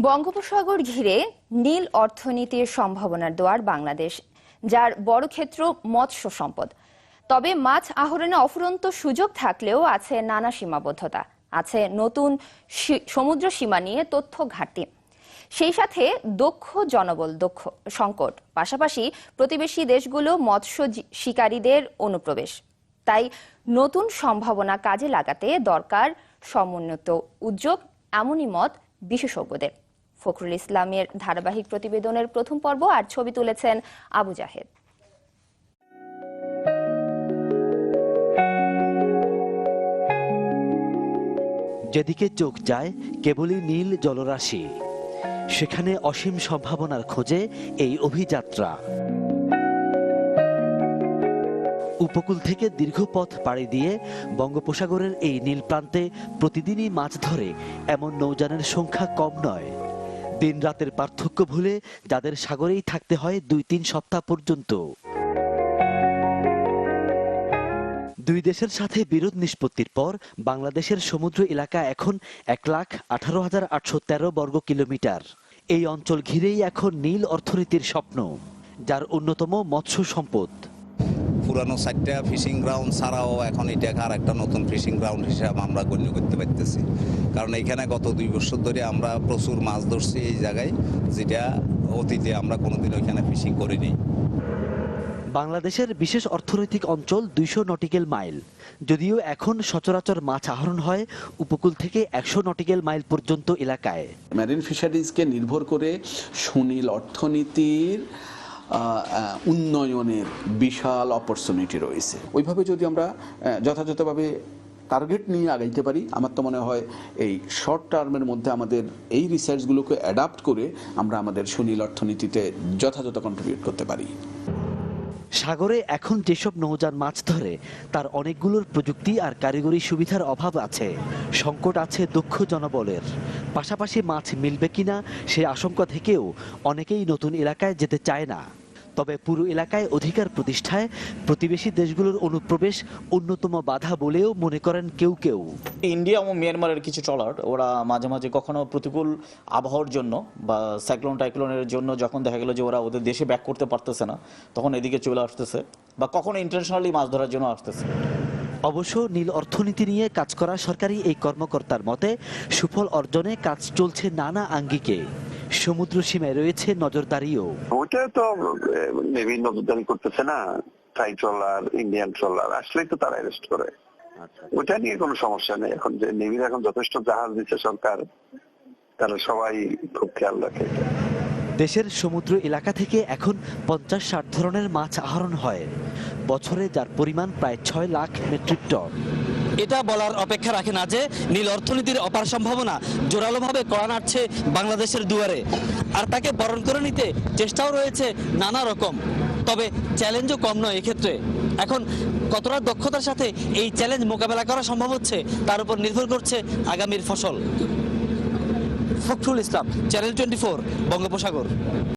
বঙ্গোপসাগর ঘিরে নীল অর্থনীতির সম্ভাবনার দুয়ার বাংলাদেশ, যার বড় ক্ষেত্র মৎস্য সম্পদ। তবে মাছ আহরণে অফুরন্ত সুযোগ থাকলেও আছে নানা সীমাবদ্ধতা, আছে নতুন সমুদ্র সীমা নিয়ে তথ্য ঘাটতি, সেই সাথে দক্ষ জনবল সংকট, পাশাপাশি প্রতিবেশী দেশগুলো মৎস্য শিকারীদের অনুপ্রবেশ। তাই নতুন সম্ভাবনা কাজে লাগাতে দরকার সমন্বিত উদ্যোগ, এমনই মত বিশেষজ্ঞদের। ফখরুল ইসলামের ধারাবাহিক প্রতিবেদনের প্রথম পর্ব আর ছবি তুলেছেন আবু জাহেদ। যেদিকে চোখ যায় কেবলই নীল জলরাশি, সেখানে অসীম সম্ভাবনার খোঁজে এই অভিযাত্রা। উপকূল থেকে দীর্ঘ পথ পাড়ি দিয়ে বঙ্গোপসাগরের এই নীল প্রান্তে প্রতিদিনই মাছ ধরে এমন নৌযানের সংখ্যা কম নয়। দিন রাতের পার্থক্য ভুলে যাদের সাগরেই থাকতে হয় 2-3 সপ্তাহ পর্যন্ত। দুই দেশের সাথে বিরোধ নিষ্পত্তির পর বাংলাদেশের সমুদ্র এলাকা এখন 1,18,813 বর্গ কিলোমিটার। এই অঞ্চল ঘিরেই এখন নীল অর্থনীতির স্বপ্ন, যার অন্যতম মৎস্য সম্পদ। পুরানো 4টা ফিশিং গ্রাউন্ড ছাড়াও এখন এটাকে আর একটা নতুন ফিশিং গ্রাউন্ড হিসেবে আমরা গণ্য করতে পারতেছি, কারণ এখানে গত 2 বছর ধরে আমরা প্রচুর মাছ ধরছি এই জায়গায়, যেটা অতীতে আমরা কোনোদিন ওইখানে ফিশিং করিনি। বাংলাদেশের বিশেষ অর্থনৈতিক অঞ্চল 200 নটিক্যাল মাইল, যদিও এখন সচরাচর মাছ আহরণ হয় উপকূল থেকে 100 নটিক্যাল মাইল পর্যন্ত এলাকায়। মেরিন ফিশারিজকে নির্ভর করে সুনীল অর্থনীতির উন্নয়নের বিশাল অপরচুনিটি রয়েছে। ওইভাবে যদি আমরা যথাযথভাবে টার্গেট নিয়ে আগাইতে পারি, আমার তো মনে হয় এই শর্ট টার্মের মধ্যে আমাদের এই রিসার্চগুলোকে অ্যাডাপ্ট করে আমরা আমাদের সুনীল অর্থনীতিতে যথাযথ কন্ট্রিবিউট করতে পারি। সাগরে এখন যেসব নৌযান মাছ ধরে তার অনেকগুলোর প্রযুক্তি আর কারিগরি সুবিধার অভাব আছে, সংকট আছে দক্ষ জনবলের। পাশাপাশি মাছ মিলবে কিনা সে আশঙ্কা থেকেও অনেকেই নতুন এলাকায় যেতে চায় না। তবে পুরো এলাকায় অধিকার প্রতিষ্ঠায় প্রতিবেশী দেশগুলোর অনুপ্রবেশ অন্যতম বাধা বলেও মনে করেন কেউ কেউ। ইন্ডিয়া ও মিয়ানমারের কিছু ট্রলার ওরা মাঝে মাঝে কখনো প্রতিকূল আবহাওয়ার জন্য বা টাইক্লোনের জন্য যখন দেখা গেল যে ওরা ওদের দেশে ব্যাক করতে পারতেছে না, তখন এদিকে চলে আসতেছে, বা কখনো ইন্টারন্যাশনালি মাছ ধরার জন্য আসতেছে। অবশ্য নীল অর্থনীতি নিয়ে কাজ করা সরকারি এই কর্মকর্তার মতে সুফল অর্জনে কাজ চলছে নানা আঙ্গিকে। সমুদ্র সীমায় রয়েছে নজরদারিও। ওটা তো নেভি নজরদারি করতেছে না, থাই ট্রলার, ইন্ডিয়ান ট্রলার আসলেই তো তারা অ্যারেস্ট করে। ওটা নিয়ে কোনো সমস্যা নেই। এখন যে নেভির এখন যথেষ্ট জাহাজ দিচ্ছে সরকার, তারা সবাই খুব খেয়াল রাখে। দেশের সমুদ্র এলাকা থেকে এখন 50-60 ধরনের মাছ আহরণ হয় বছরে, যার পরিমাণ প্রায় 6 লাখ মেট্রিক টন। এটা বলার অপেক্ষা রাখে না যে নীল অর্থনীতির অপার সম্ভাবনা জোরালোভাবে কড়া নাড়ছে বাংলাদেশের দুয়ারে, আর তাকে বরণ করে নিতে চেষ্টাও রয়েছে নানা রকম। তবে চ্যালেঞ্জও কম নয় এক্ষেত্রে। এখন কতটা দক্ষতার সাথে এই চ্যালেঞ্জ মোকাবেলা করা সম্ভব হচ্ছে তার উপর নির্ভর করছে আগামীর ফসল। ফখরুল ইসলাম, চ্যানেল 24, বঙ্গোপসাগর।